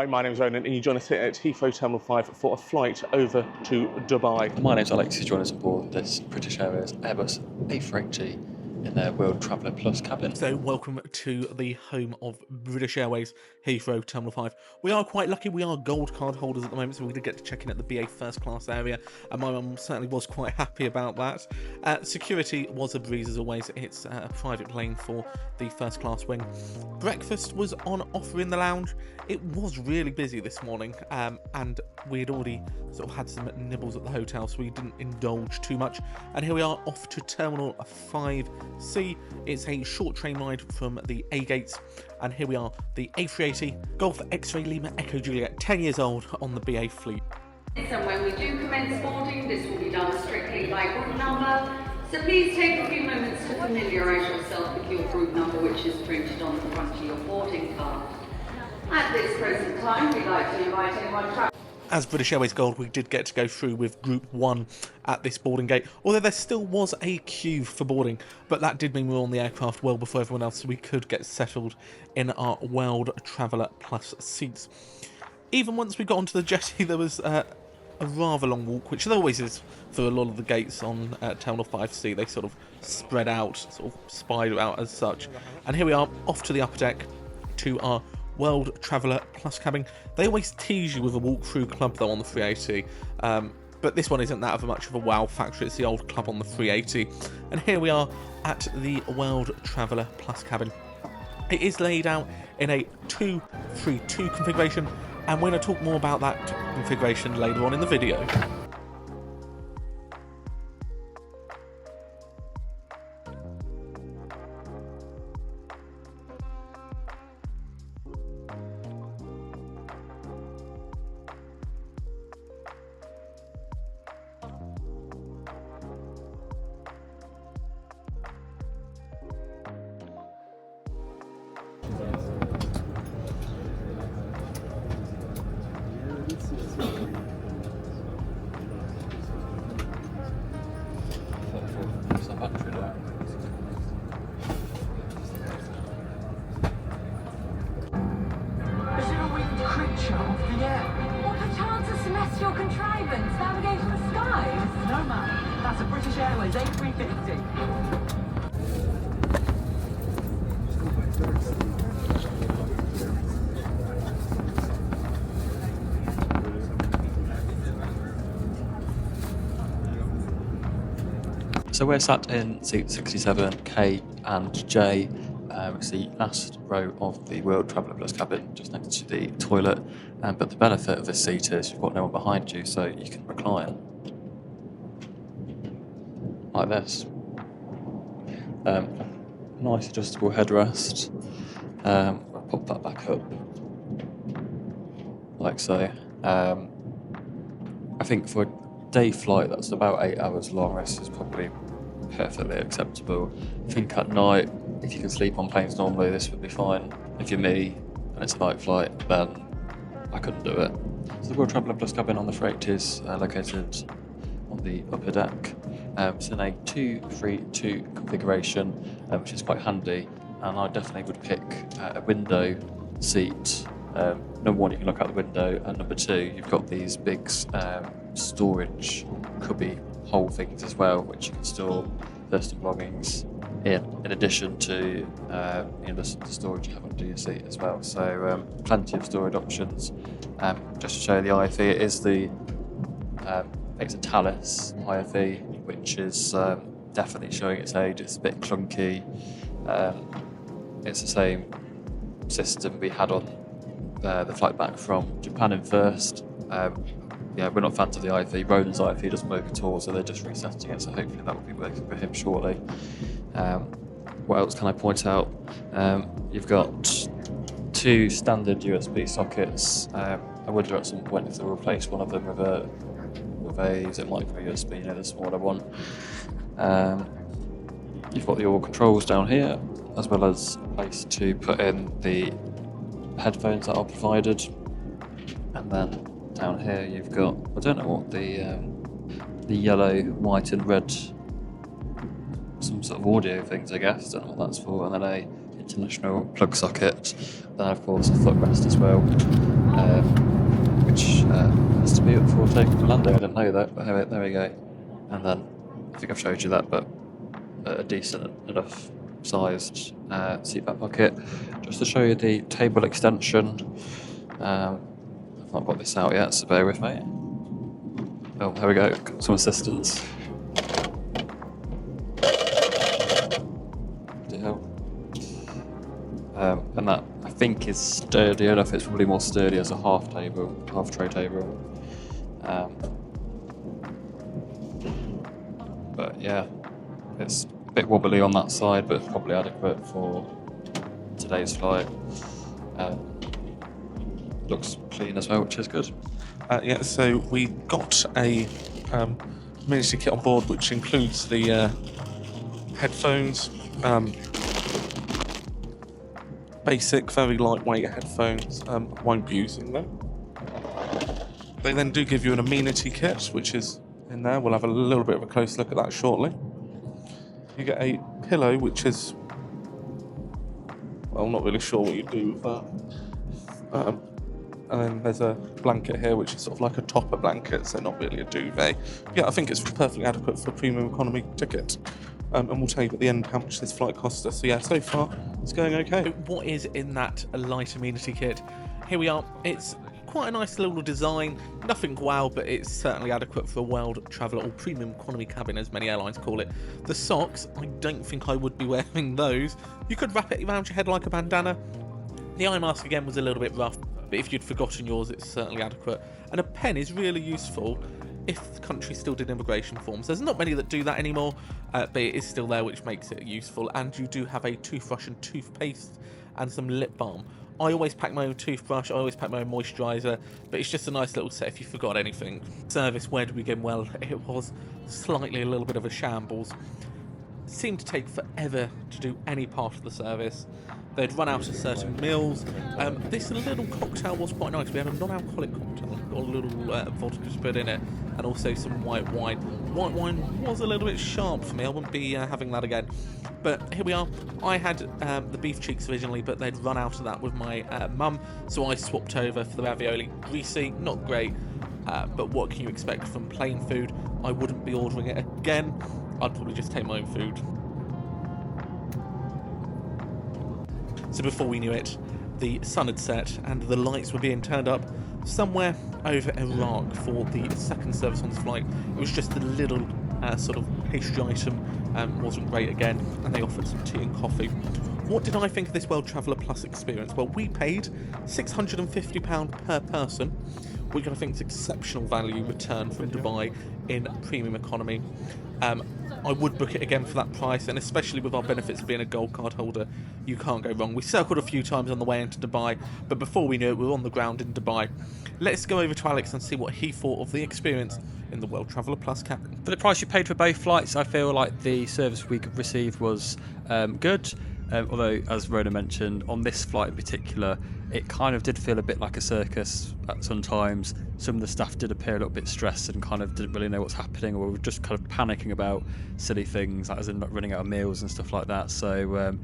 Hi, my name's Ronan and you join us here at Heathrow Terminal 5 for a flight over to Dubai. My name's Alex, who's joining us aboard this British Airways Airbus A380 in their World Traveller Plus cabin. So welcome to the home of British Airways, Heathrow Terminal 5. We are quite lucky, we are gold card holders at the moment, so we did get to check in at the BA first class area, and my mum certainly was quite happy about that. Security was a breeze as always. It's a private plane for the first class wing. Breakfast was on offer in the lounge. It was really busy this morning, and we had already sort of had some nibbles at the hotel, so we didn't indulge too much. And here we are off to Terminal 5C. It's a short train ride from the A gates, and here we are, the A380 Golf X-Ray Lima Echo Juliet, 10 years old on the BA fleet. And when we do commence boarding, this will be done strictly by group number. So please take a few moments to familiarise yourself with your group number, which is printed on the front of your boarding card. At this present time, we'd like to invite anyone traveling. As British Airways Gold, we did get to go through with Group 1 at this boarding gate, although there still was a queue for boarding, but that did mean we were on the aircraft well before everyone else, so we could get settled in our World Traveller Plus seats. Even once we got onto the jetty, there was a rather long walk, which there always is for a lot of the gates on Terminal 5C. They sort of spread out, sort of spider out as such. And here we are, off to the upper deck to our World Traveller Plus cabin. They always tease you with a walkthrough club though on the 380, but this one isn't that of much of a wow factor. It's the old club on the 380. And here we are at the World Traveller Plus cabin. It is laid out in a 2-3-2 configuration, and we're going to talk more about that configuration later on in the video. What perchance a celestial contrivance navigating the skies? No, ma'am. That's a British Airways A380. So we're sat in seat 67, K and J. It's the last row of the World Traveller Plus cabin, just next to the toilet. But the benefit of this seat is you've got no one behind you, so you can recline like this. Nice adjustable headrest. I'll pop that back up like so. I think for a day flight that's about 8 hours long, this is probably perfectly acceptable. I think at night, if you can sleep on planes normally, this would be fine. If you're me and it's a night flight, then I couldn't do it. So the World Traveller Plus cabin on the freight is located on the upper deck. It's in a 2-3-2 configuration, which is quite handy, and I definitely would pick a window seat. Number one, you can look out the window, and number two, you've got these big storage cubby hole things as well, which you can store personal belongings in addition to the storage you have under your seat as well. So plenty of storage options. Just to show you the IFE, it is it's a Thales IFE, which is definitely showing its age. It's a bit clunky. It's the same system we had on the flight back from Japan in first. Yeah, we're not fans of the IFE. Ronan's IFE doesn't work at all, so they're just resetting it, so hopefully that will be working for him shortly. What else can I point out? You've got 2 standard USB sockets. I wonder at some point if they'll replace one of them with a is it micro USB, the smaller one. You've got your controls down here, as well as a place to put in the headphones that are provided, and then down here you've got, I don't know what the yellow, white and red, some sort of audio things I guess, don't know what that's for, and then a international plug socket. Then of course a footrest as well, which has to be up for taking for landing. I didn't know that, but there we go. And then I think I've showed you that, but a decent enough sized seat back pocket. Just to show you the table extension. I've not got this out yet, so bear with me. Oh, there we go. Got some assistance. And that I think is sturdy enough. It's probably more sturdy as a half tray table. But yeah, it's a bit wobbly on that side, but it's probably adequate for today's flight. Looks clean as well, which is good. Yeah, so we got a miniature kit on board, which includes the headphones, basic, very lightweight headphones. Won't be using them. They then do give you an amenity kit, which is in there. We'll have a little bit of a close look at that shortly. You get a pillow, which is, well, I'm not really sure what you do with that. And then there's a blanket here, which is sort of like a topper blanket, so not really a duvet. Yeah, I think it's perfectly adequate for a premium economy ticket. And we'll tell you at the end how much this flight cost us. So yeah, so far it's going okay. What is in that light amenity kit? Here we are. It's quite a nice little design. Nothing wow, but it's certainly adequate for a world traveller or premium economy cabin, as many airlines call it. The socks, I don't think I would be wearing those. You could wrap it around your head like a bandana. The eye mask again was a little bit rough, but if you'd forgotten yours, it's certainly adequate. And a pen is really useful if the country still did immigration forms. There's not many that do that anymore, but it is still there, which makes it useful. And you do have a toothbrush and toothpaste and some lip balm. I always pack my own toothbrush, I always pack my own moisturiser, but it's just a nice little set if you forgot anything. Service, where did we begin? Well, it was slightly a little bit of a shambles. It seemed to take forever to do any part of the service. They'd run out of certain meals. This little cocktail was quite nice. We had a non-alcoholic cocktail, got a little vodka to put in it, and also some white wine. White wine was a little bit sharp for me. I wouldn't be having that again. But here we are. I had the beef cheeks originally, but they'd run out of that with my mum, so I swapped over for the ravioli. Greasy, not great, but what can you expect from plain food? I wouldn't be ordering it again. I'd probably just take my own food. So before we knew it, the sun had set and the lights were being turned up somewhere over Iraq for the second service on this flight. It was just a little sort of pastry item, wasn't great again, and they offered some tea and coffee. What did I think of this World Traveller Plus experience? Well, we paid £650 per person, which I think is exceptional value return from Dubai in premium economy. I would book it again for that price, and especially with our benefits of being a gold card holder, you can't go wrong. We circled a few times on the way into Dubai, but before we knew it, we were on the ground in Dubai. Let's go over to Alex and see what he thought of the experience in the World Traveller Plus cabin. For the price you paid for both flights, I feel like the service we received was good. Although, as Rona mentioned, on this flight in particular, it kind of did feel a bit like a circus at some times. Some of the staff did appear a little bit stressed and kind of didn't really know what's happening, or were just kind of panicking about silly things, like as in not running out of meals and stuff like that. So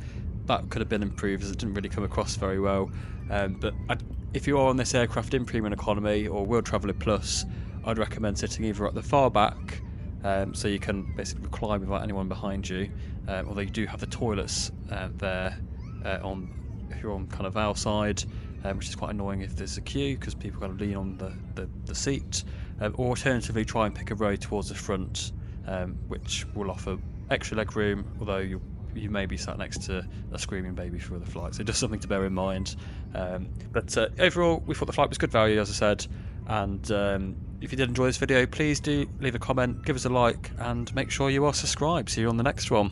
that could have been improved, as it didn't really come across very well. But if you are on this aircraft in Premium Economy or World Traveller Plus, I'd recommend sitting either at the far back, so you can basically recline without anyone behind you, although you do have the toilets there if you're on kind of our side, which is quite annoying if there's a queue because people kind of lean on the seat, or alternatively try and pick a row towards the front, which will offer extra leg room, although you may be sat next to a screaming baby through the flight, so just something to bear in mind. But overall, we thought the flight was good value, as I said, and if you did enjoy this video, please do leave a comment, give us a like, and make sure you are subscribed. See you on the next one.